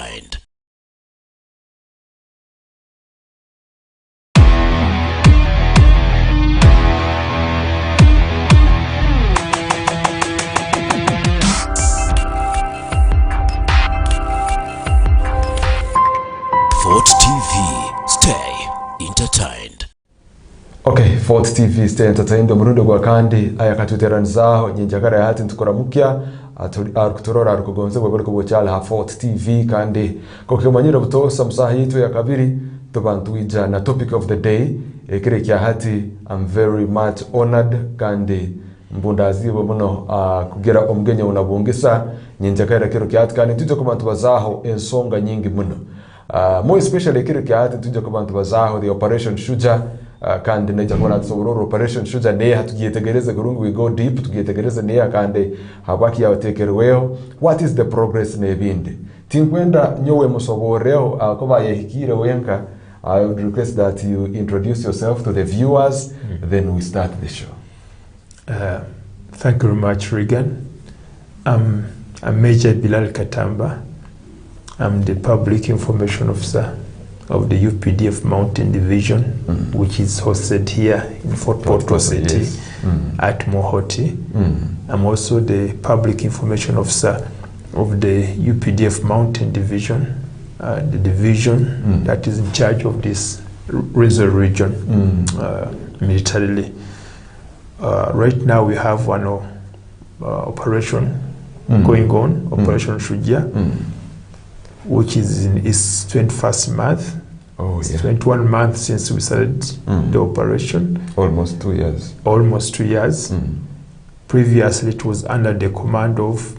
entertained. Fort TV, stay entertained. Okay, Fort TV, stay entertained. Murundo gwa kandi ayakatuteranzaho nyenjakara ya hati ntukoramukya kutorora rukugonze bwe ko bochala ha Fort TV kandi kokemanyira butosa musaha yitu ya kabiri tubantuija na topic of the day ekire kya hati. I'm very much honored kandi mbundazibo muno kugera omugenya unabungisa nyenjakara kiro kya hati kandi tuje kubantu bazaho ensonga nyingi muno. More especially kire kya hati tuje kubantu bazaho the operation Shuja kandi neja kora tsororo operation Shuja ne hatugiyetegereze gurungu we go deep tugiyetegereze ne kandi habaki yatekerweho what is the progress nebindi tinkwenda nyowe musoboreo koba yehikire wenka. I would request that you introduce yourself to the viewers, then we start the show. Thank you very much, Regan. I'm Major Bilal Katamba. I'm the Public Information Officer of the UPDF Mountain Division, which is hosted here in Fort Portal City at Mohoti. I'm also the Public Information Officer of the UPDF Mountain Division, the division that is in charge of this reserve region militarily. Right now we have one operation going on, Operation Shuja, which is in its 21st month. It's 21 months since we started the operation. Almost 2 years. Almost 2 years. Previously it was under the command of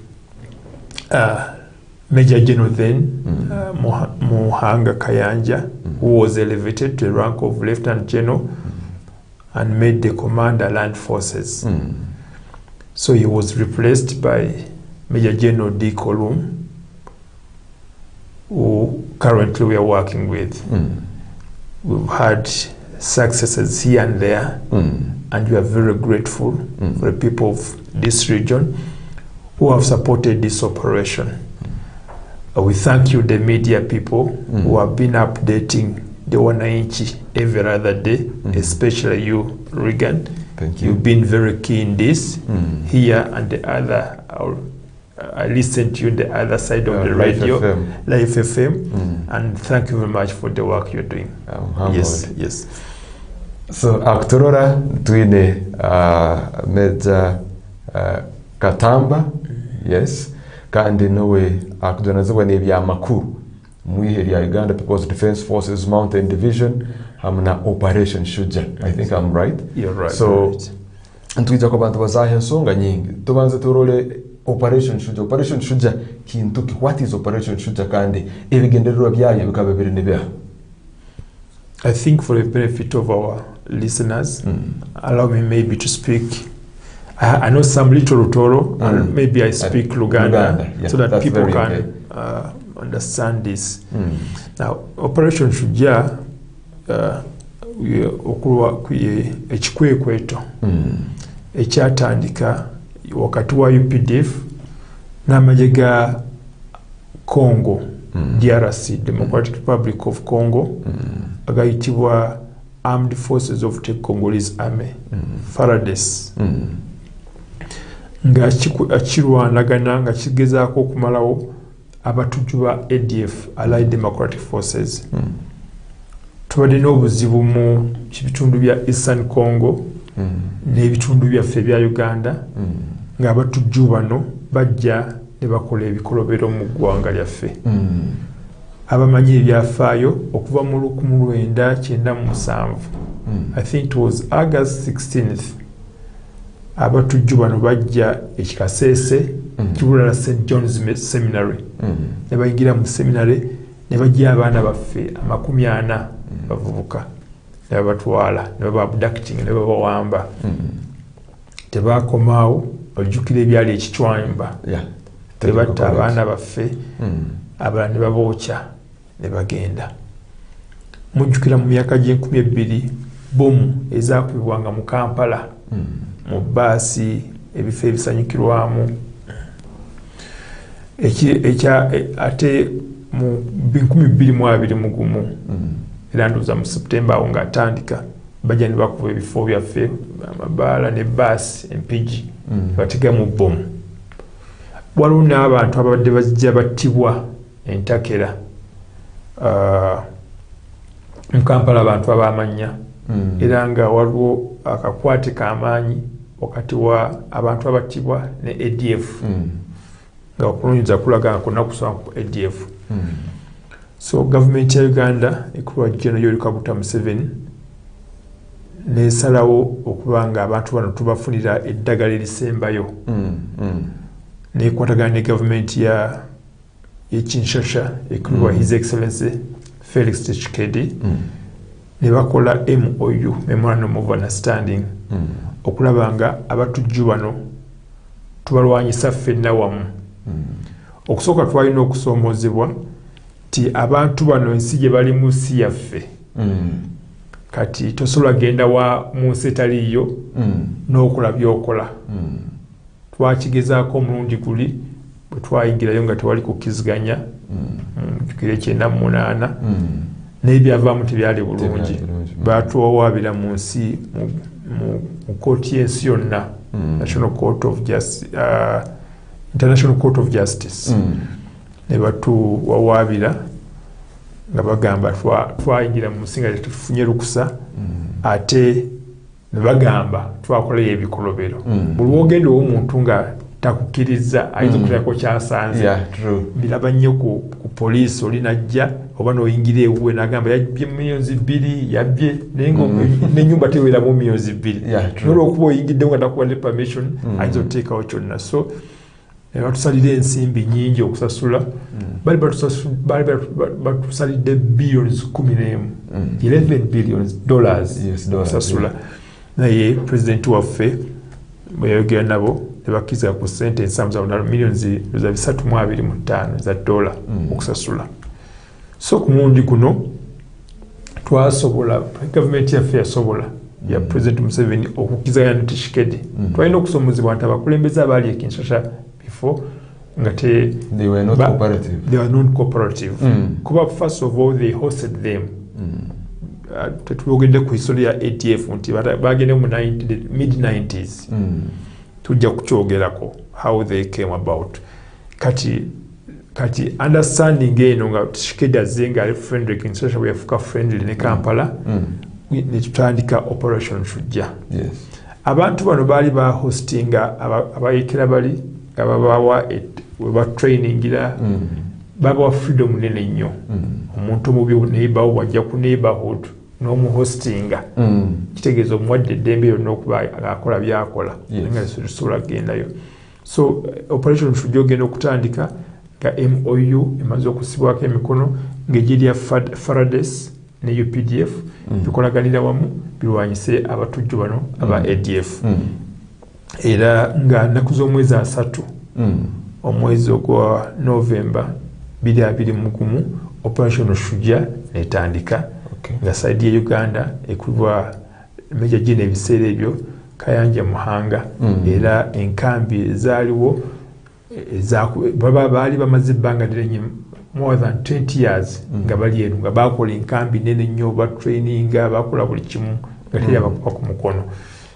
Major General then, Muhanga Kayanja, who was elevated to the rank of Lieutenant General and made the Commander Land Forces. So he was replaced by Major General D. Kolum, who currently we are working with. We've had successes here and there, and we are very grateful for the people of this region who have supported this operation. We thank you, the media people, who have been updating the Wananchi every other day, especially you, Regan. Thank you. You've been very keen in this here and the other. I listened to you the other side of the radio, Life FM, and thank you very much for the work you're doing. Yes. So, Aktorora tuine Major Katamba, yes, kandi nowe akudonazewa nebya makuru muiheri ya Uganda because Defense Forces Mountain Division hamna Operation Shuja. I think I'm right. You're right. So, ntuija ko bantu bazahe nsonga nyingi. Tubanze turole Operation Shuja. Operation Shuja kintuki. What is Operation Shuja kandi ebigendererwa byayo bikaba biri nibya? I think for the benefit of our listeners, allow me maybe to speak. I know some little Rutoro, and maybe I speak Luganda, so that people can understand this. Now, Operation Shuja, okuwa ekikwekweto ekyatandika wakati wa UPDF n'amajega Congo, DRC, Democratic Republic of Congo, agayitibwa Armed Forces of the Congolese Army, FARDC. Nga akirwanagana nga kigezaako okumalawo abatujju ba ADF, Allied Democratic Forces. Tubadde n'obuzibu mu bitundu bya Eastern Congo n'ebitundu byaffe bya Uganda nga abatujju bano bajja ne bakola ebikolobero mu ggwanga lyaffe. Abamanyi ebyafaayo okuva mu 1997, I think it was August 16th, abatujju bano bajja ekikasese kibulala St. John's Seminary, ne bayingira mu seminary ne bajja abaana baffe 40 bavubuka ne babatwala ne bababducting ne babawamba. Tebakomaawo ojjukira ebyali ekicwamba, tebatta abaana baffe, abalala ne babookya ne bagenda. Mujjukira mu myaka gye-20 bomu ezaakubibwanga mu Kampala, mu baasi, ebifo ebisanyukirwamu. Ate mu 2021 era ndoza mu September awo ng'atandika bajja ne bakuba ebifo byaffe amabaala ne baasi empigi batega mu bomu. Waliwo n'abantu abadde bajja battibwa entakera mu Kampala abantu abamanya era nga waliwo akakwate k'amaanyi wakati wa abantu abattibwa ne ADF nga okulunyiza kulaga konna kusoma ku ADF. So government ya Uganda ekulwa General Yoweri Kaguta Museveni nesalawo okuba nga abantu bano tubafunira eddagala erisembayo nekwatagana ne government ya Kinshasa ekulwa His Excellency Felix Tshisekedi ne bakola MOU, Memorandum of Understanding, okulaba nga abatujju bano tubalwanyisa ffenna wamu. Okusooka twalina okusoomozebwa ti abantu bano ensi gye bali mu nsi yaffe kati tosobola genda wa mu nsi etaliiyo n'okola by'okola. Twakigezaako omulundi guli bwe twayingirayo nga tewali kukkiziganya jjukira 98 n'ebyavaamu tebyali bulungi. Baatuwawaabira mu nsi mu kooti y'ensi yonna, International Court of Justice. Ne batuwawaabira nga bagamba twayingira mu nsi nga tetufunye lukusa ate ne bagamba twakolayo ebikolobero. Buli wogenda ow'omuntu nga takukkiriza ayinza okuteekako kyasanze. Biraba nnyo ku poliisi oli najja oba n'oyingira ewuwe n'agamba yabbye $2,000,000 yabbye naye n'ennyumba teweeramu $2,000,000 n'olwokuba oyingiddewo nga takuwadde permission ayinza okuteekawo kyonna. So ne batusalira ensimbi nnyingi okusasula. Bali batusalidde billions 11 $11 billion okusasula. Naye pulezidenti waffe bwe yayogera nabo ne bakkiriza ku ssente ensamu za millions $325 za dola okusasula. So ku mulundi guno twasobola, gavumenti yaffe yasobola ya President Museveni okukkizaganya ne Tshisekedi. Twalina okusoomozebwa nti abakulembeze abaali e Kinshasa before nga they were not cooperative. They were not cooperative. Kuba first of all they hosted them. Tetwogedde ku history ya ATF nti bagende mu mid-90s. Tujja kukyogerako how they came about. Kati understanding eno nga Tshisekedi azze nga ali friendly Kinshasa bwe yafuuka friendly ne Kampala ne tutandika Operation Shuja. Abantu bano baali bahostinga abayekera bali nga babawa weba trainingira babawa freedom nene nnyo. Omuntu omubi neighborhood wajja ku neighborhood n'omuhostinga kitegeeza omuwadde eddembe lyonna okuba akola byakola nga tesobola kugendayo. So Operation Shuja ogenda okutandika nga MOU emaze okusibwako emikono ng'egirya Farades ne UPDF bikolaganira wamu birwanyise abatujju bano aba ADF. Era nga nnaku z'omwezi 3 omwezi ogwa November 2021 Operation Shuja netandika nga saidi ya Uganda ekubwa Major General ebiseera ebyo Kayanja Muhanga. Era enkambi zaaliwo baba baali bamaze ebbanga ddene more than 20 years nga bali eno nga bakola enkambi nene nnyo batraininga bakola buli kimu nga teri abakuba ku mukono.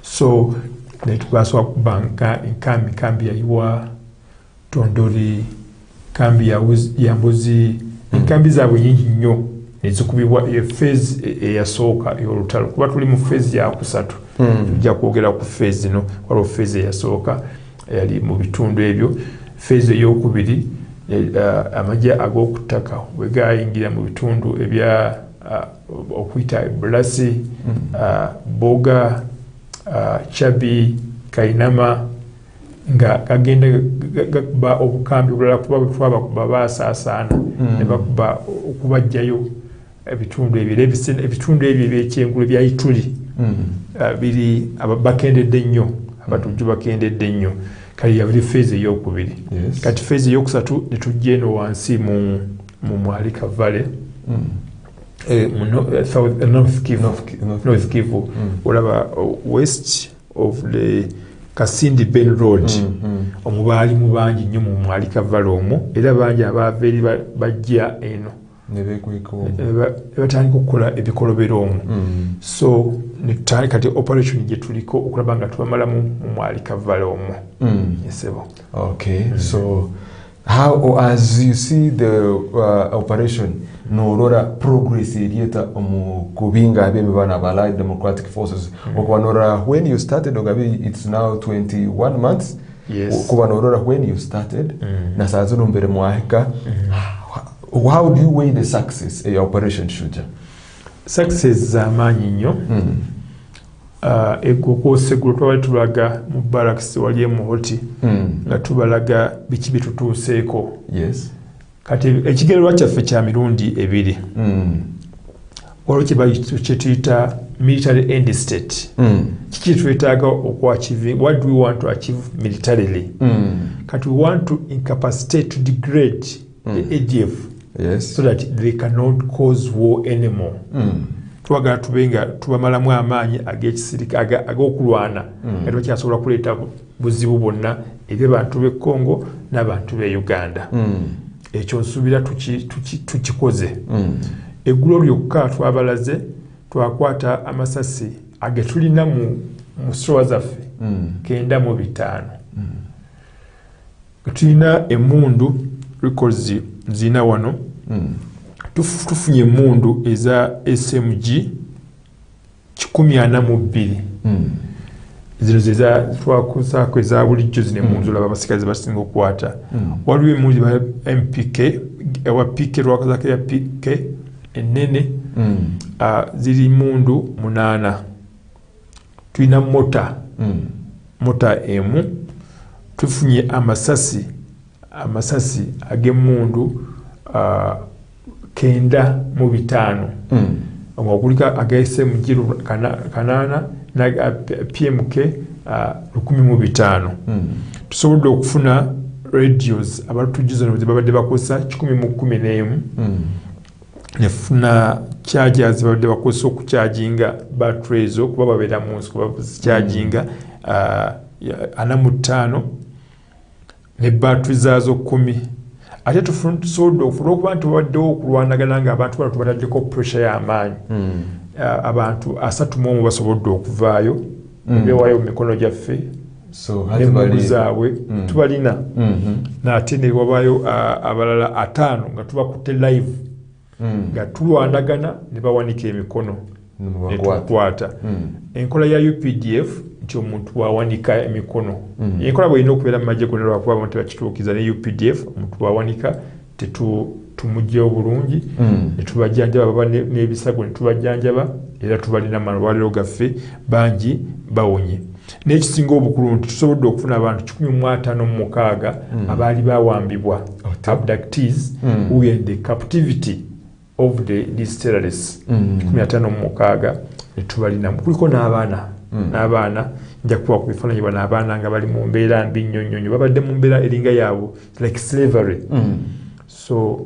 So netugasa kubanka enkambi yayiwa Tondori, kambi ya Mbuzi, enkambi zaabwe nyingi nnyo nezikubibwa phase eyasooka ey'olutalo kuba tuli mu phase ya kusatu. Tujja kwogera ku phase ino waliwo phase eyasooka yali mu bitundu ebyo. Phase ey'okubiri amagye ag'okuttaka bwe gayingira mu bitundu ebya okuyita Bulasi, Boga, Chabi, Kainama nga kagenda gakuba obukambi bulala kuba bwe twabakuba baasaasaana ne bakuba okubajjayo ebitundu ebyo eby'ekyengulu ebya Ituli biri bakendedde nnyo, abatujju bakendedde nnyo. Kali ya buli phase ey'okubiri. Kati phase ey'okusatu ne tujja eno wansi mu Mwalika Valley North Kivu. Olaba west of the Kasindi Ben Road omubaali mu bangi nnyo mu mwali Kavalo omwo era bangi abaava eri bajja eno batandika okukola ebikolobero omwo so netutandika kati operation gye tuliko okulaba nga tubamalamu mu mwali Kavalo omwo yesebo. Okay, so how, as you see the operation norora progress erieta kubinga abemi bana ba Allied Democratic Forces okwanora when you started ogabi it's now 21 months okwanora when you started na sazo nombere mwahika how do you weigh the success of operation Shuja? Success za manyi nnyo egoko seguro twali tulaga mu barracks wali mu hoti nga tubalaga biki bitutuuseeko. Yes. Kati ekigererwa kyaffe kya mirundi ebiri waliwo kye tuyita military end state kiki twetaaga okwachieve, what do we want to achieve militarily kati we want to incapacitate, to degrade the ADF so that they cannot cause war anymore. Twagala tubenga tubamalamu amaanyi ag'ekisirika ag'okulwana era bakyasobola kuleeta buzibu bwonna eri abantu b'e Congo n'abantu b'e Uganda. Ekyo nsuubira tukikoze. Eggulo lyokka twabalaze twakwata amasasi agetulina mu sitowa zaffe 95. Tulina emmundu records zina wano tufunye emmundu eza SMG 142 zino zeza twakusaako eza bulijjo zino emmundu laba abasikazi basinga okukwata. Waliwo emmundu ba MPK ewa PK lwakazako ya PK enene ziri mundu 8. Tulina mota emu. Tufunye amasasi ag'emmundu 95 okulika aga SMG 8 na PMK 105. Tusobodde okufuna radios abatujuza no babadde bakosa 111 nefuna chargers babadde bakosa okucharginga batteries okuba babeera mu nsi kuba charginga 45 ne batteries zazo 10. Ate tusobodde okufuna okuba nti babaddewo okulwanagana nga abantu bano tubataddeko pressure y'amaanyi abantu 31 basobodde okuvaayo beewayo mu mikono gyaffe n'emmundu zaabwe tubalina n'ate ne wabaayo abalala 5 nga tubakutte live nga tulwanagana ne bawanika emikono ne tukwata. Enkola ya UPDF nti omuntu wawanika emikono enkola bw'erina okubeera mu magye gonna lwakuba abantu tebakituukiza ne UPDF omuntu wawanika tumugyewo bulungi ne tubajjanjaba baba n'ebisago ne tubajjanjaba era tubalina malwaliro gaffe bangi bawonye. N'ekisinga obukulu nti tusobodde okufuna abantu 156 abaali bawambibwa abductees who were in the captivity of these terrorists 156 ne tubalina kuliko n'abaana nja kuba ku bifaananyi bano abaana nga bali mu mbeera mbi nnyo nnyo babadde mu mbeera eringa yaabwe like slavery so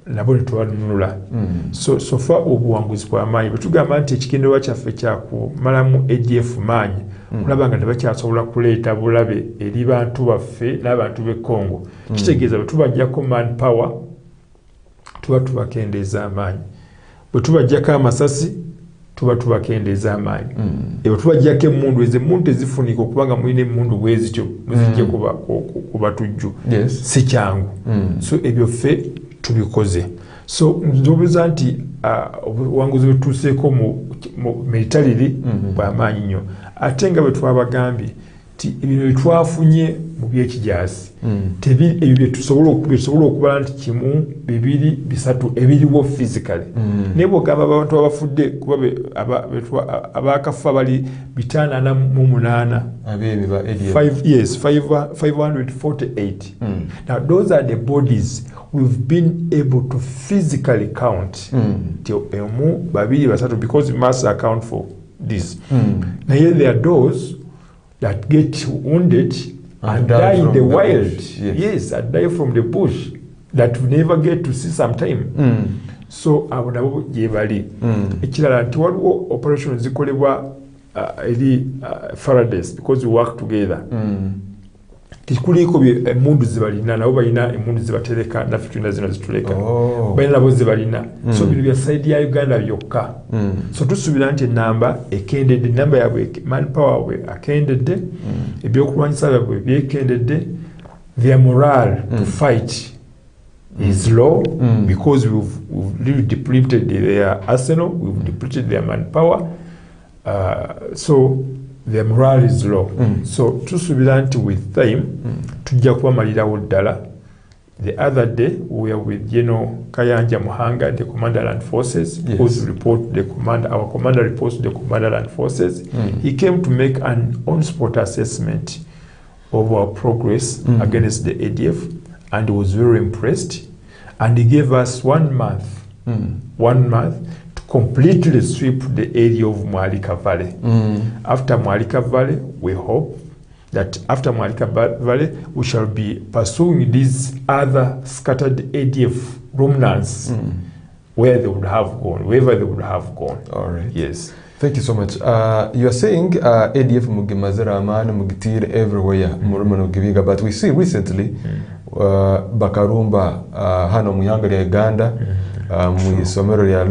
nabo ne tubanunula so fa obuwanguzi bw'amaanyi bwe tugamba nti ekigendererwa kyaffe kyakumalamu ADF maanyi kulaba nga tebakyasobola kuleeta bulabe eri bantu baffe n'abantu b'e Congo kitegeeza bwe tubajjako manpower tuba tubakendeeza amaanyi bwe tubajjako amasasi tuba tubakendeeza amaanyi bwe tubajjako emmundu emmundu ezifunika okubanga mulina emmundu bwe zityo muzijje kuba tujju si kyangu so ebyo ffe tubikoze. So nzobuza nti obuwanguzi bwe tutuuseeko mu militariri bw'amaanyi nnyo ate nga bwe twabagambye ti ebyo bye twafunye mu by'ekijaasi ebyo bye tusobola okubala nti 1, 2, 3 ebiriwo physically naye bw'ogamba abantu abafudde kuba abakafa bali 548 548. Now those are the bodies we've been able to physically count till 1, 2, 3 because we must account for this. Now here there are those that get wounded and die in the wild. Yes, and die from the bush that we never get to see sometime. So abo nabo gye bali. Ekirala nti waliwo operation zikolebwa Faraday's because we work together. Tikuliko emundu zibalina nabo balina emundu zibatereka naffe tulina zino zituleka balina nabo zibalina so bino bya side ya Uganda byokka so tusuubira nti enamba ekendedde enamba yabwe manpower we akendedde ebyokulwanyisa byabwe byekendedde their morale to fight is low because we've really depleted their arsenal, we've depleted their manpower, so their morale is low. So tusuubira nti with time tujja kubamalirawo ddala. The other day we were with General Kayanja Muhanga, the Commander Land Forces, whose report our commander reports to the Commander Land Forces. He came to make an on-spot assessment of our progress against the ADF, and he was very impressed. And he gave us 1 month, 1 month to completely sweep the area of Mwalika Valley. After Mwalika Valley, we hope that after Mwalika Valley, we shall be pursuing these other scattered ADF remnants where they would have gone, wherever they would have gone. All right. Yes. Thank you so much. You are saying ADF mugimazira amana mugitire everywhere murumano gibiga, but we see recently Bakarumba hano muyanga ya Uganda mu isomero ya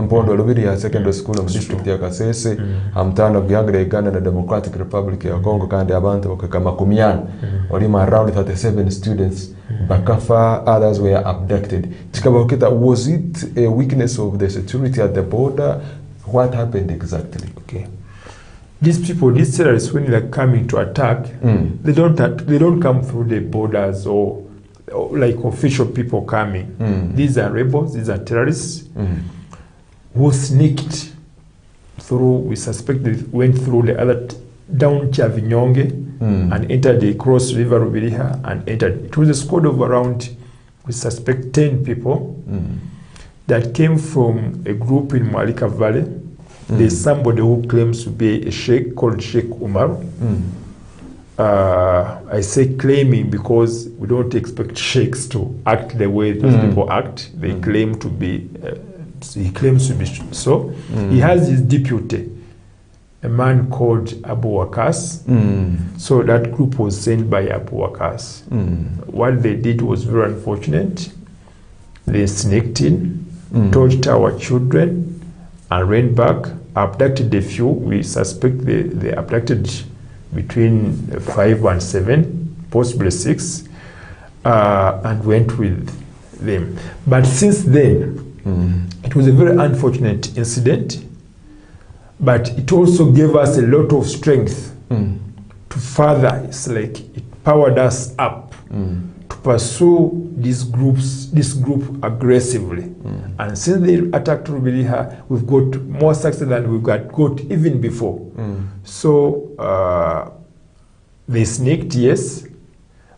Mpondo Lubiri secondary school mu district ya Kasese hamtana muyanga ya Uganda na Democratic Republic ya Congo kandi abantu bakakama kumyana olima around 37 students bakafa, others were abducted. Chikabokita, was it a weakness of the security at the border? What happened exactly? Okay. These people, these terrorists, when they're coming to attack, they don't come through the borders or like official people coming. These are rebels, these are terrorists who sneaked through, we suspect they went through the other down Chavinyonge and entered the cross river Rubiriha and entered. It was a squad of around, we suspect 10 people that came from a group in Mwalika Valley. There's somebody who claims to be a sheikh called Sheikh Umar. I say claiming because we don't expect sheikhs to act the way those people act. They claim to be, he claims to be so. He has his deputy, a man called Abu Wakas. So that group was sent by Abu Wakas. What they did was very unfortunate. They sneaked in, tortured our children, and ran back, abducted a few. We suspect they abducted between 5 and 7, possibly 6, and went with them. But since then, it was a very unfortunate incident, but it also gave us a lot of strength to further, it's like it powered us up to pursue this group aggressively. And since they attacked Rubiriha, we've got more success than we got even before. So they sneaked, yes,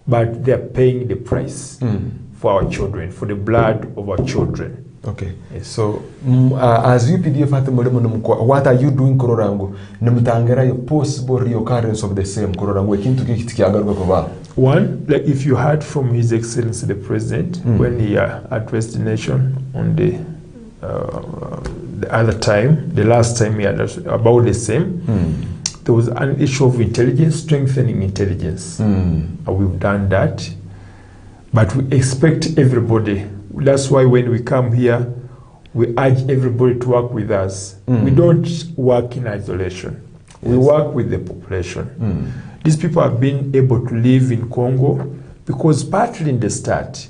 but they're paying the price for our children, for the blood of our children. Okay. Yes. So as UPDF at the moment, what are you doing, Kororango? Namutangera your possible reoccurrence of the same Kororango. One, like if you heard from His Excellency the President when he addressed the nation on the other time, the last time he had about the same, there was an issue of intelligence, strengthening intelligence. We've done that, but we expect everybody. That's why when we come here, we urge everybody to work with us. We don't work in isolation. We work with the population. These people have been able to live in Congo because partly in the start,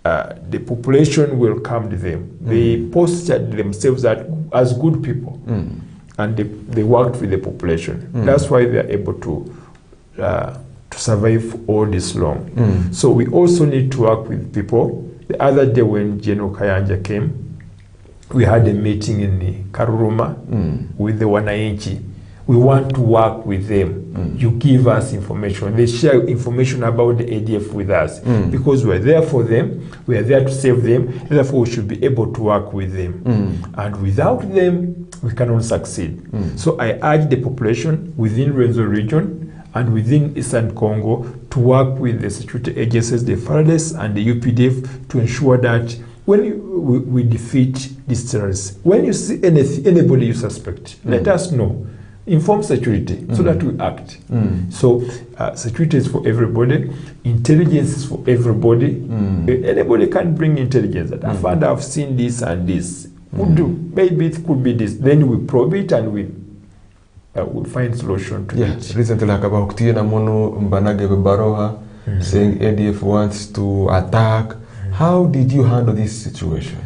the population welcomed them. They postured themselves as good people, and they worked with the population. That's why they are able to survive all this long. So we also need to work with people. The other day when General Kayanja came, we had a meeting in Karuruma with the Wananchi. We want to work with them. You give us information. They share information about the ADF with us because we're there for them. We are there to save them. Therefore, we should be able to work with them. And without them, we cannot succeed. So I urge the population within Renzo region and within Eastern Congo to work with the security agencies, the FARDC and the UPDF, to ensure that when we defeat these terrorists, when you see anybody you suspect, let us know. inform security so that we act. So security is for everybody, intelligence is for everybody. Anybody can bring intelligence that I found I've seen this and this. Would do. Maybe it could be this. Then we probe it and we find solution to it. Recently, like about Tina Mono Mbanage Baroha saying ADF wants to attack. How did you handle this situation?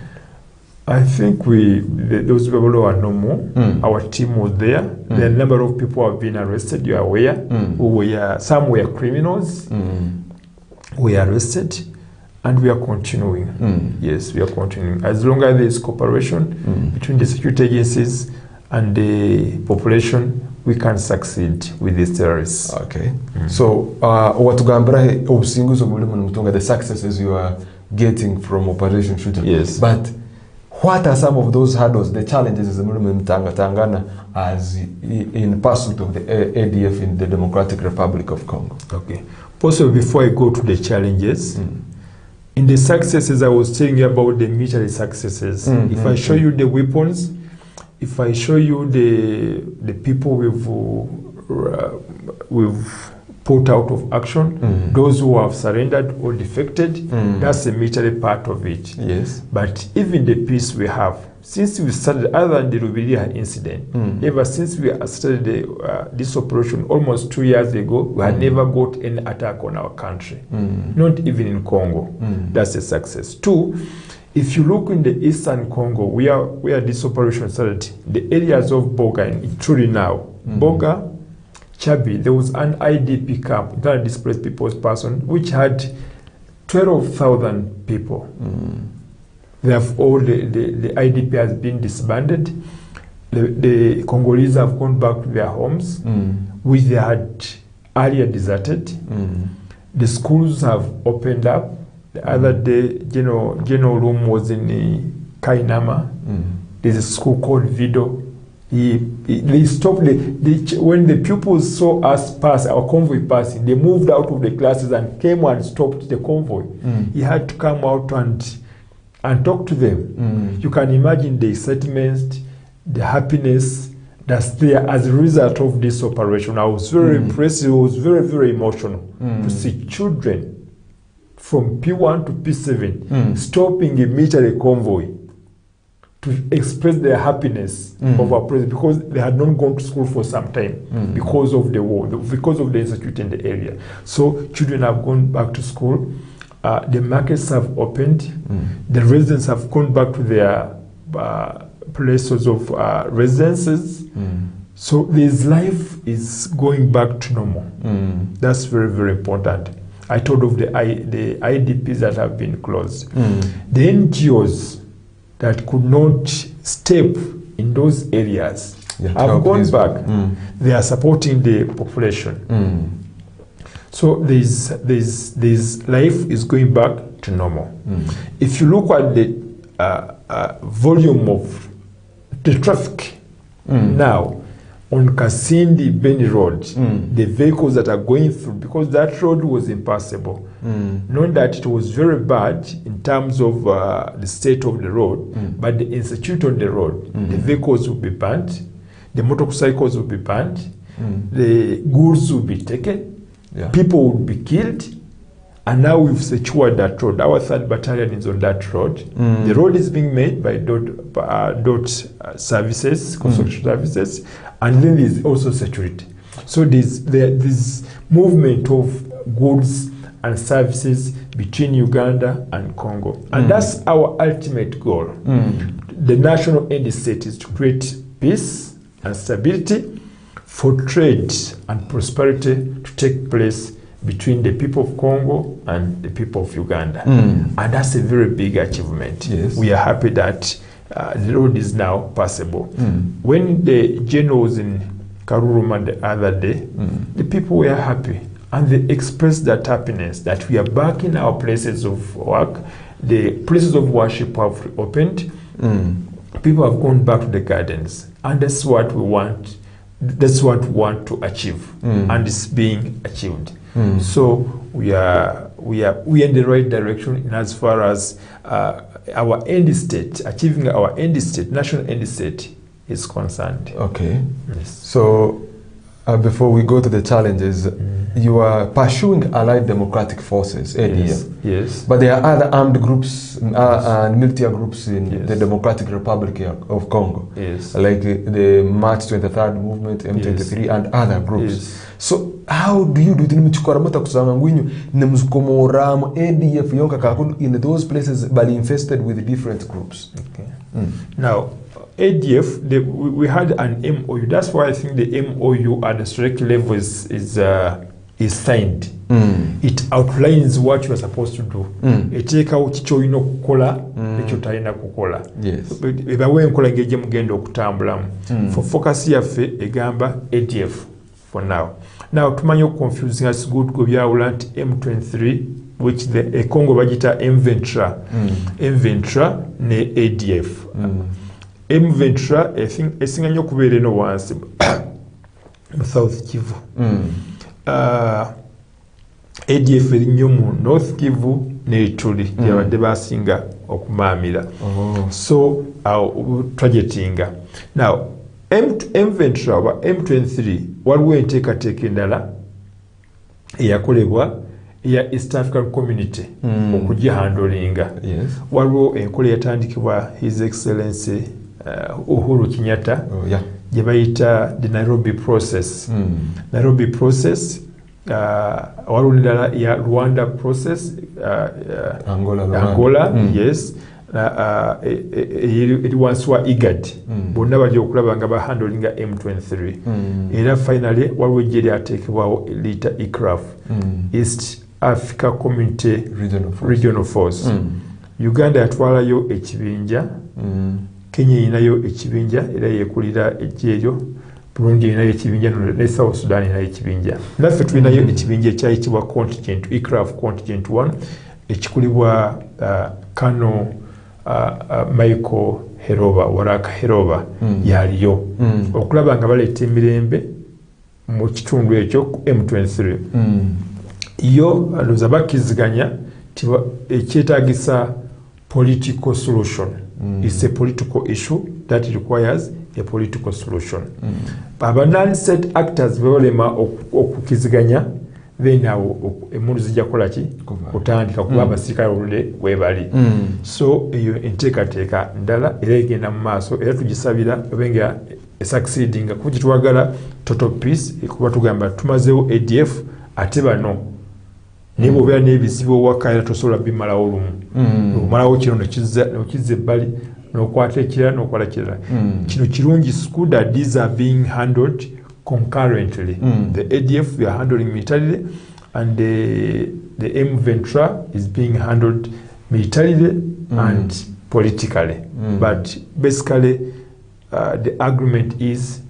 I think those people who are normal, our team was there. The number of people have been arrested, you are aware. Some were criminals, we are arrested, and we are continuing. Yes, we are continuing. As long as there is cooperation between the security agencies and the population, we can succeed with these terrorists. Okay. So, watugambira obusinguzi obulimu mutunga, the successes you are getting from Operation Shuja. Yes. But what are some of those hurdles, the challenges Tangana as in pursuit of the ADF in the Democratic Republic of Congo? Okay. Also, before I go to the challenges, in the successes, I was telling you about the military successes. If I show you the weapons, if I show you the people we've put out of action, those who have surrendered or defected, that's the military part of it. Yes. But even the peace we have, since we started, other than the Rubilia incident, ever since we started this operation almost 2 years ago, we had never got any attack on our country, not even in Congo. That's a success. Two, if you look in the eastern Congo, where this operation started, the areas of Boga and Ituri now, Boga, Chabi, there was an IDP camp, internally displaced people's person, which had 12,000 people. They have all the IDP has been disbanded. The Congolese have gone back to their homes, which they had earlier deserted. The schools have opened up. The other day, General Room was in Kainama. There's a school called Vido. They stopped when the pupils saw us pass, our convoy passing, they moved out of the classes and came and stopped the convoy. He had to come out and talk to them. You can imagine the excitement, the happiness that's there as a result of this operation. I was very impressed. It was very, very emotional to see children from P1 to P7 stopping a military convoy to express their happiness of our president, because they had not gone to school for some time because of the war, because of the insecurity in the area. So children have gone back to school. The markets have opened. The residents have gone back to their places of residences. So this life is going back to normal. That's very, very important. I told of the IDPs that have been closed. The NGOs that could not step in those areas have gone back. They are supporting the population. So this life is going back to normal. If you look at the volume of the traffic now on Kasindi Beni Road, the vehicles that are going through, because that road was impassable. Not that it was very bad in terms of the state of the road, but the insecurity on the road, the vehicles will be banned, the motorcycles will be banned, the goods will be taken, people will be killed, and now we've secured that road. Our 3rd battalion is on that road. The road is being made by DOT services, construction services, and then there's also security. So there's movement of goods and services between Uganda and Congo. And that's our ultimate goal. The national end state is to create peace and stability for trade and prosperity to take place between the people of Congo and the people of Uganda. And that's a very big achievement. We are happy that the road is now passable. When the generals in Karuruma the other day, the people were happy. And they expressed that happiness, that we are back in our places of work. The places of worship have opened. People have gone back to the gardens. And that's what we want. That's what we want to achieve. And it's being achieved. So we are in the right direction in as far as our end state, achieving our end state, national end state, is concerned. Okay. Yes. So, before we go to the challenges, you are pursuing Allied Democratic Forces, ADF. Yes. But there are other armed groups and military groups in Yes. the Democratic Republic of Congo. Yes. Like the March 23rd movement, M23, Yes. and other groups. Yes. So how do you do it? Nimchikoramata kusanga ngwinyu nemzukomoram ADF yonka kakulu in those places but infested with different groups. Okay. Now, ADF, we had an MOU. That's why I think the MOU at the strike level is signed. It outlines what you are supposed to do. Eteeka ukichoyina okukola ekyo talina kukola. Yes. Ebawe enkola ngeje mugenda okutambulamu. For focus yaffe egamba ADF for now. Now tumanyi confusing us good go byawula nti M23 which the Congo bagita M23. M23 ne ADF. M23 I think esinga nnyo kubeera eno wansi mu South Kivu. ADF erinyo mu North Kivu ne Ituri yabadde basinga okumaamira. So targetinga. Now M23 oba M23 waliwo enteekateeka endala eyakolebwa eya East African Community okugihandolinga. Waliwo enkola yatandikibwa His Excellency Uhuru Kenyatta gye bayita the Nairobi process. Nairobi process waliwo endala ya Rwanda process, Angola yes, eri wansi wa IGAD bonna bali okulaba nga bahandolinga M23 era finally waliwo ejje lyateekebwawo liyita ICRAF, East Africa Community Regional Force. Uganda yatwalayo ekibinja, Kenya erinayo ekibinja era yeekulira ejje eryo, Burundi erinayo ekibinja ne South Sudan erinayo ekibinja. Naffe tulinayo ekibinja ekyayitibwa contingent ICRAF contingent 1 ekikulibwa Kano Michael Heroba Waraka Heroba yaliyo okulaba nga baleeta emirembe mu kitundu ekyo M23. Iyo alooza bakkiziganya ekyetaagisa political solution. It's a political issue that requires a political solution. Aba non-state actors bebalema okukiziganya then emundu zijja kukola ki kutandika kuba abasirikale oludde webali. So eyo enteekateeka ndala era egenda mu maaso era tugisabira obenga succeeding kuba kitwagala total peace kuba tugamba tumazeewo ADF ate bano naye bw'obeera n'ebizibu owaka era tosobola bimalawo lumu. Okumalawo kino nokizza ebbali n'okwata ekirala n'okola kirala. Kino kirungi school that these are being handled concurrently. The ADF we are handling militarily and the M23 is being handled militarily and politically. But basically the agreement is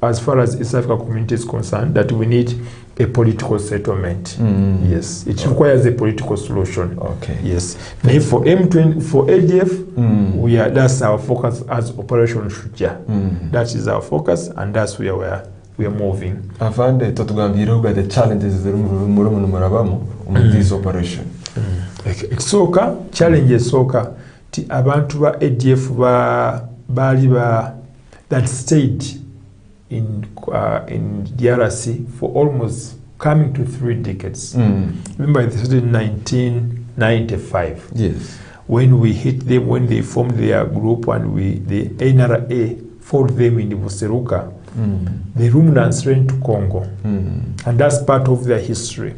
as far as East Africa community is concerned that we need a political settlement. Yes, it requires a political solution. Okay. Yes. Now for ADF, that's our focus as Operation Shuja. That is our focus, and that's where we are moving. Afande totugambira about the challenges murabamu with this operation. Soka challenges soka ti abantu ba ADF bali that stayed in DRC for almost coming to 3 decades. Remember, this was in 1995. Yes. When we hit them, when they formed their group, and the NRA fought them in the Buseruka, the remnants ran to Congo, and that's part of their history.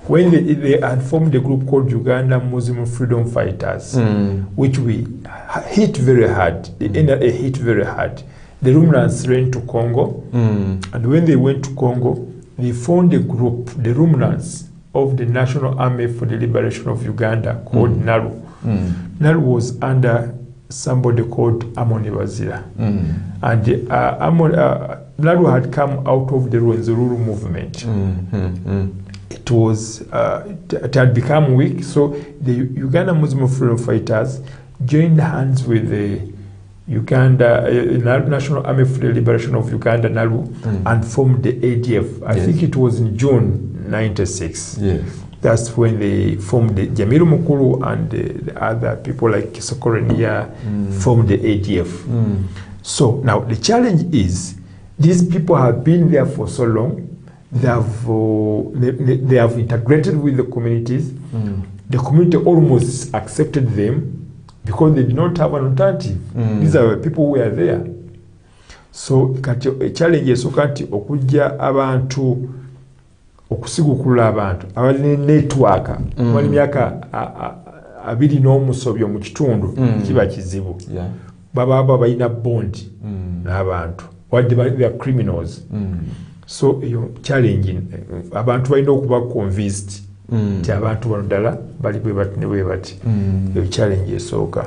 When they had formed a group called Uganda Muslim Freedom Fighters, which we hit very hard, the NRA hit very hard. The remnants ran to Congo, and when they went to Congo, they formed a group, the remnants of the National Army for the Liberation of Uganda, called NALU. NALU was under somebody called Amoni Wazira. And NALU had come out of the Rwenzururu movement. It was it had become weak, so the Uganda Muslim Freedom Fighters joined hands with the Uganda National Army for the Liberation of Uganda NALU and formed the ADF. I think it was in June 96. Yes. That's when they formed the Jamiru Mukuru and the other people like Kisokorenia formed the ADF. So now the challenge is these people have been there for so long. They have integrated with the communities. The community almost accepted them because they did not have an alternative. These are the people who were there. So kati challenge esooka nti okujja abantu okusigukula abantu abali network wali myaka abiri n'omusobyo mu kitundu kiba kizibu. Baba balina bond n'abantu wadde they are criminals. So iyo challenge abantu balina okuba convinced nti abantu bano ddala bali bwe bati ne bwe bati. Iyo challenge esooka.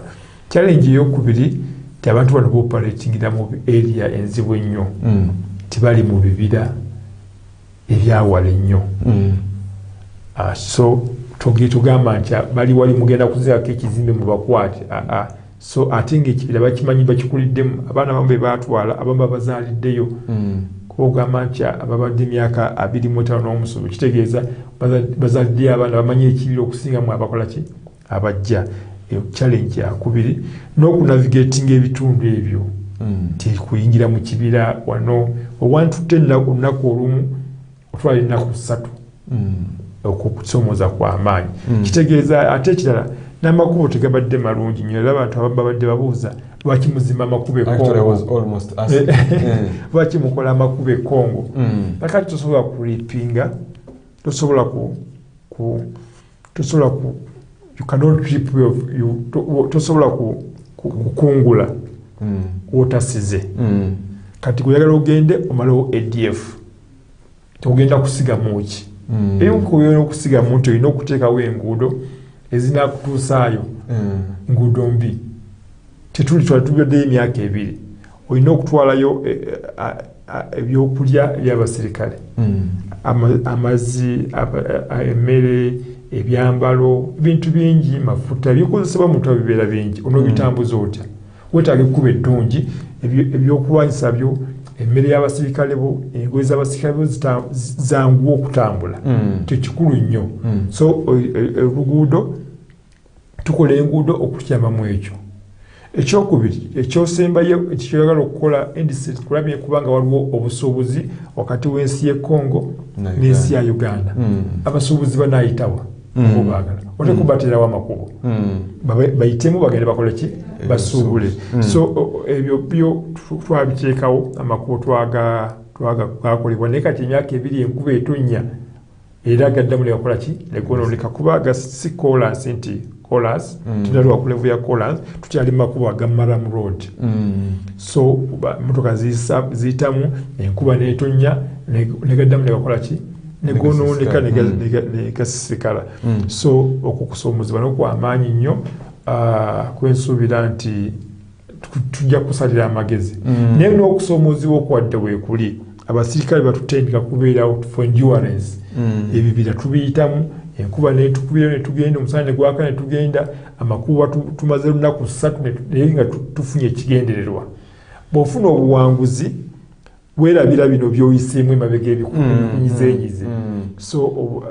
Challenge eyokubiri nti abantu bano booperatingira mu area enzibu ennyo tibali mu bibira ebyawala ennyo. So tugamba nti bali wali mugenda kuziako ekizimbe mu bakwate. So ate ng'ekibira bakimanyi bakikuliddemu abaana abamu be baatwala abamu babazaaliddeyo. Kugamba nti ababadde emyaka 25 n'omusobo kitegeeza bazaaliddeyo abaana bamanyi ekibira okusingamu abakola ki abajja. Challenge yakubiri n'okunavigatinga ebitundu ebyo kuyingira mu kibira wano 1 to 10 olunaku olumu otwala ennaku 3 okusomoza kw'amaanyi. Kitegeeza ate ekirala n'amakubo tegabadde malungi nnyo era abantu abamu babadde babuuza lwaki muzima amakubo ekongo lwaki mukola amakubo ekongo kakati tosobola kulipinga tosobola you cannot trip tosobola kukungula wotasize kati kuyagala ogende omalawo ADF togenda kusiga muki eyokuyono okusiga muntu olina okuteekawo enguudo ezinakutuusaayo nguudo mbi tetuli twatubaddeyo emyaka 2 olina okutwalayo ebyokulya by'abasirikale amazzi emmere ebyambalo bintu bingi mafuta byokozesebwa mu bintu bibeera bingi onobitambuza otya wetaaga ekkuba eddungi ebyokulwanyisa byo emmere y'abasirikale bo engoye z'abasirikale bo zanguwa okutambula tekikulu nnyo. So oluguudo tukola enguudo okukyamamu ekyo. Ekyokubiri ekyosembayo ekyoyagala okukola NDC kulabye kubanga waliwo obusuubuzi wakati w'ensi y'e Congo n'ensi ya Uganda. Abasuubuzi banaayitawa baagala otekubaterawo amakubo bayitemu bagende bakole ki basuubule. So ebyo byo twabiteekawo amakubo twakolebwa naye kati emyaka 2 enkuba etonnya era gaddamu negakola ki negononeka kuba gasi kolansi nti kolas tunali wakulevu ya kolas tukyali makubo aga Maram Road. So motoka ziyitamu enkuba netonnya negaddamu negakola ki negononeka negasisikala. So okukusomozebwa n'okw'amaanyi nnyo kwensuubira nti tujja kusalira amagezi naye n'okusoomozebwa okwadde weekuli abasirikale batutendeka kubeerawo for endurance. Ebibira tubiyitamu enkuba netukubira netugenda omusana negwaka netugenda amakuba tumaze lunaku 3 naye nga tufunye ekigendererwa. Bw'ofuna obuwanguzi weerabira bino by'oyiseemu emabega ebikunyizenyize. So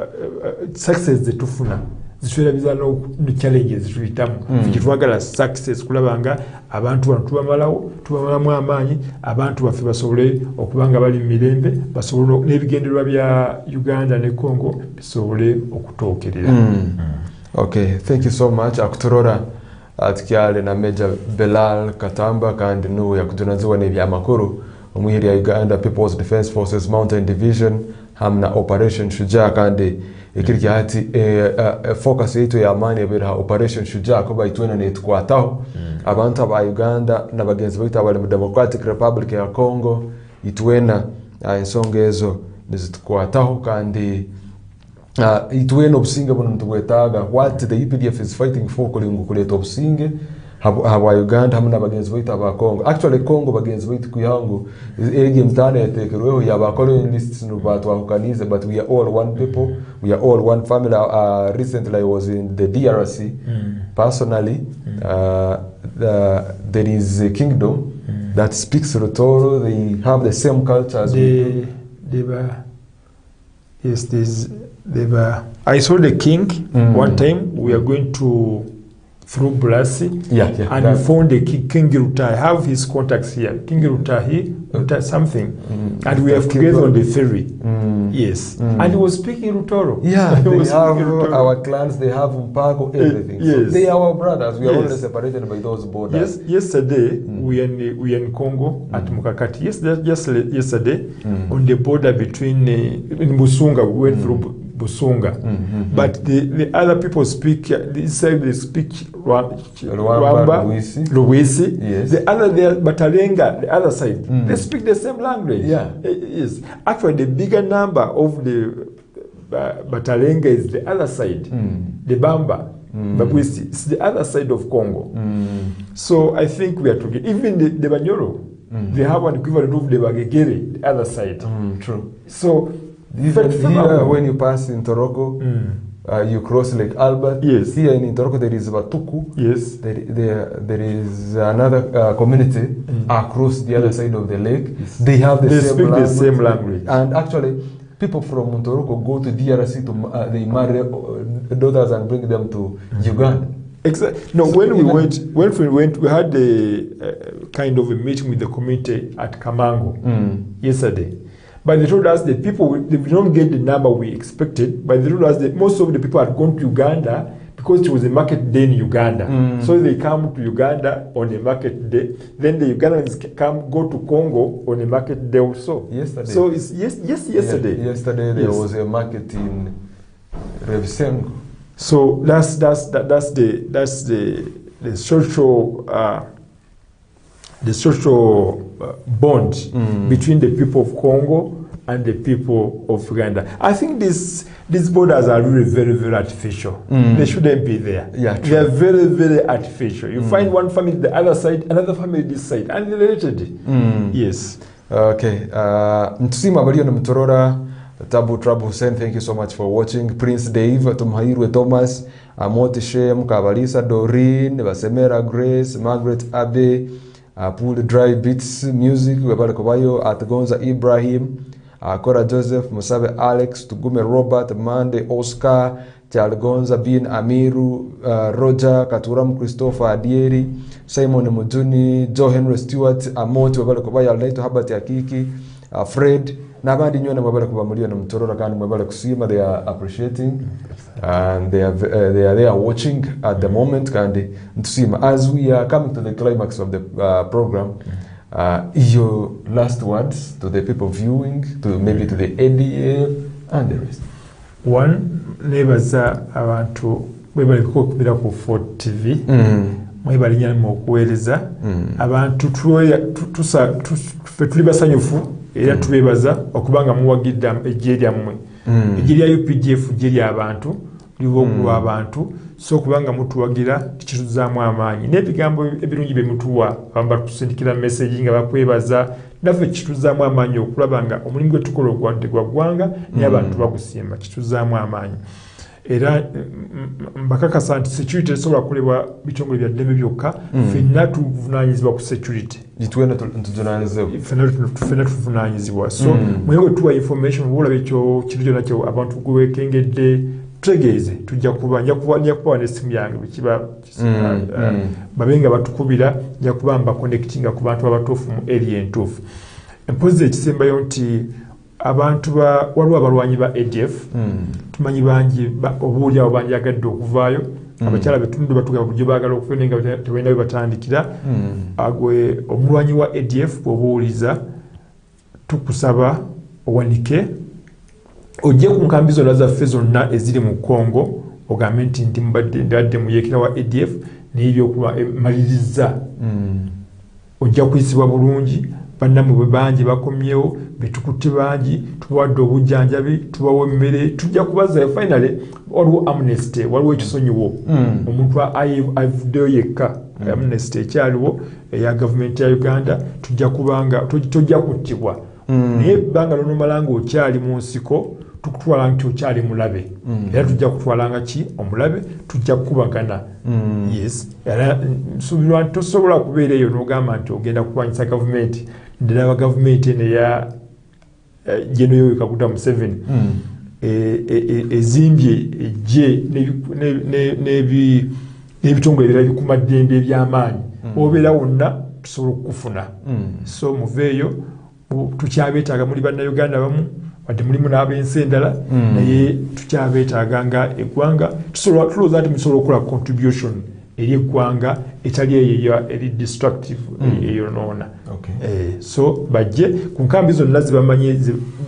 success zetufuna zitwerabiza no challenges zituyitamu kitwagala success kulaba nga abantu bano tubamalamu amaanyi abantu baffe basobole okubanga bali mu mirembe basobole n'ebigendererwa bya Uganda ne Congo bisobole okutookerera. Okay, thank you so much akutorora atukyale na Major Belal Katamba kandi nuwe yakutunaziwa n'ebyamakuru omwihiri ya Uganda People's Defence Forces Mountain Division hamna Operation Shuja kandi ikiri hati focus yetu ya amani ebera Operation Shuja kuba itwena netukwataho abantu aba Uganda na bagenzi bita abali mu Democratic Republic ya Congo itwena ensonga ezo nizitukwataho kandi itwena obusinge buno ntugwetaga what the UPDF is fighting for kulingu kuleta obusinge haba Uganda hamwe n'abagenzi bita aba Congo. Actually Congo bagenzi bita kuyangu ege mtane yatekerweho yaba colonialists n'ubatwahukanize, but we are all one people, we are all one family. Recently I was in the DRC personally. There is a kingdom that speaks Rutoro. They have the same culture as we do. I saw the king one time. We are going to through Blasi. And we found a King Rutai. I have his contacts here. King Rutai something. And we have together on the ferry. Yes. And he was speaking Rutoro. Yeah, they have our clans, they have Mpago, everything. Yes. So they are our brothers. We are only separated by those borders. Yesterday, we are in Congo at Mukakati. Yesterday, on the border between in Busunga, we went through Busunga. But the other people speak, this side they speak Rwamba, Luwisi. Yes. The other, Batalenga, the other side, they speak the same language. Yeah. Yes. Actually, the bigger number of the Batalenga is the other side. The Bamba, Babwisi, it's the other side of Congo. So I think we are together. Even the Banyoro, they have an equivalent of the Bagegere, the other side. True. So, even here, when you pass in Toroko, you cross Lake Albert. Yes. Here in Toroko, there is Batuku. Yes. There is another community across the other side of the lake. Yes. They have the same language. And actually, people from Toroko go to DRC to they marry daughters and bring them to Uganda. Exactly. No, so when we went, we had a kind of a meeting with the community at Kamango yesterday. But they told us that people, they don't get the number we expected, but they told us that most of the people had gone to Uganda because it was a market day in Uganda. So they come to Uganda on a market day. Then the Ugandans go to Congo on a market day also. Yesterday. So it's yesterday. Yeah, yesterday there was a market in Revisengo. So that's the social bond between the people of Congo and the people of Uganda. I think these borders are really very, very artificial. They shouldn't be there. Yeah, true. They are very, very artificial. You find one family the other side, another family this side, and related. Yes. Okay. Ntusima Balio na Mtorora, Tabu Trabu Hussein, thank you so much for watching. Prince Dave, Tumhairwe Thomas, Amoti Shem, Kabalisa Doreen, Basemera Grace, Margaret Abe, Pool Dry Beats Music, Webale Kobayo, Atgonza Ibrahim, Kora Joseph, Musabe Alex, Tugume Robert, Mande Oscar, Chalgonza Bin Amiru, Roger, Katuram Christopher Adieri, Simon Mujuni, Joe Henry Stewart, Amoti, Webale Kobayo, Alneto Habati Akiki, Fred, Nabandi Nyona Webale Kobamulia na Mtorora Kani Webale Kusima, they are appreciating and they are there watching at the moment. Kandi Ntusima, as we are coming to the climax of the program, your last words to the people viewing, to maybe to the ADF and the rest. One, nebaza abantu mwebale kukubira ku Fort TV, mwebale nyama okuweereza abantu tuli basanyufu era tubebaza okubanga muwagidde ejje lyammwe. Ejje lya UPDF ejje ly'abantu liwo abantu so kubanga mutuwagira tikituzaamu amaanyi n'ebigambo ebirungi bye mutuwa bamba tusindikira message nga bakwebaza naffe kituzaamu amaanyi okulaba nga omulimu gwe tukola gwa ggwanga n'abantu bagusiima kituzaamu amaanyi era mbakakasa nti security esobola kukolebwa bitongole bya ddembe byokka ffenna tuvunaanyizibwa ku security ffenna tuvunaanyizibwa so mwewe tuwa information oba olaba ekyo kintu kyonna kyo abantu gwewekengedde tutegeeze tujja kuba nja kuba n'essimu yange bwekiba babenga batukubira nja kuba mba connectinga ku bantu abatuufu mu area entuufu empozi ekisembayo nti abantu waliwo abalwanyi ba ADF tumanyi bangi obuuli abo banjagadde okuvaayo abakyala betundu batugamba bulijjo baagala okufuna nga tebalina bwe batandikira agwe omulwanyi wa ADF bw'obuwuliza tukusaba owanike ojje ku nkambi zonna zaffe zonna eziri mu Congo ogambe nti ndi mbadde muyeekera wa ADF n'ebyokuba maliriza ojja kuyisibwa bulungi bannamu bwe bangi bakomyewo betukutte bangi tubawadde obujjanjabi tubawa emmere tujja kubaza finally waliwo amnesty waliwo ekisonyiwo omuntu avuddeyo yekka amnesty ekyaliwo eya gavumenti ya Uganda tujja kubanga tojja kuttibwa naye ebbanga lyonomala nga okyali mu nsiko tukutwala nti okyali mulabe era tujja kutwalanga ki omulabe tujja kukubagana yes era nsuubirwa nti tosobola kubeera eyo n'ogamba nti ogenda kulwanyisa gavumenti ndaba gavumenti eno eya General Kaguta Museveni ezimbye ejje n'ebitongole ebirala bikumaddembe eby'amaanyi obeera wonna tusobola okufuna so muveeyo tukyabeetaaga muli bannayuganda bamu wadde mulimu n'ab'ensi endala naye tukyabeetaaga nga eggwanga tulowooza nti musobola okukola contribution eri eggwanga etali eyo eri destructive eyonoona so bajje ku nkambi zonna zibamanye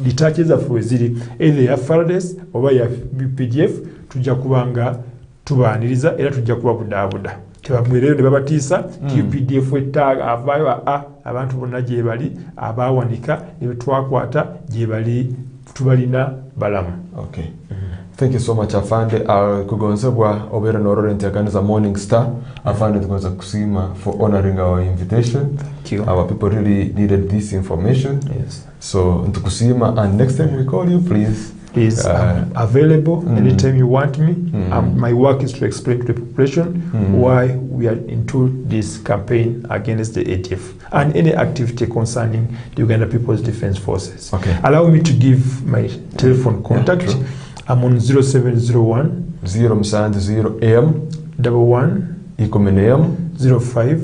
litaaki zaffe we ziri either ya FARDC oba ya UPDF tujja kubanga tubaaniriza era tujja kubabudaabuda tebamwereyo ne babatiisa UPDF avaayo abantu bonna gye bali abaawanika ne betwakwata gye bali tubalina balamu. Thank you so much afande. Kugonzebwa obera norore ntiaganiza Morning Star. Afande tugonza kusima for honoring our invitation. Thank you. Our people really needed this information. Yes. So ntukusima, and next time we call you, please. I'm available anytime you want me. My work is to explain to the population why we are into this campaign against the ADF and any activity concerning the Uganda People's Defense Forces. Allow me to give my telephone contact. Yeah, I'm on 0701 0 AM 11 05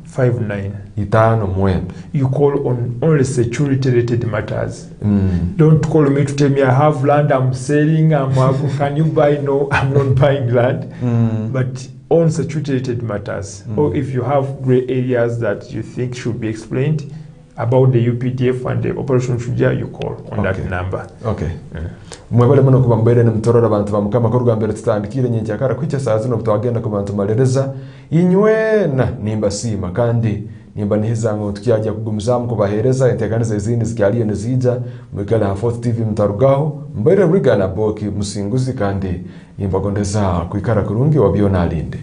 59. You call on only security related matters. Don't call me to tell me I have land, I'm selling, can you buy? No, I'm not buying land. But on security related matters, or if you have gray areas that you think should be explained about the UPDF and the Operation Shuja, you call on that number. Mwebale muno kuba mbere ne mtorora abantu bamukama ko rugambere tutandikire nyenje akara kwica saa zino butawagenda ku bantu malereza inywena nimba sima kandi nimba nihizango tukijya kugumzamu kubahereza integaniza izindi zikyaliye nezija mwikala ha 4th TV mtarugaho mbere REAGAN ABOOKI musinguzi kandi imba gondeza kwikara kurungi wabiona alinde.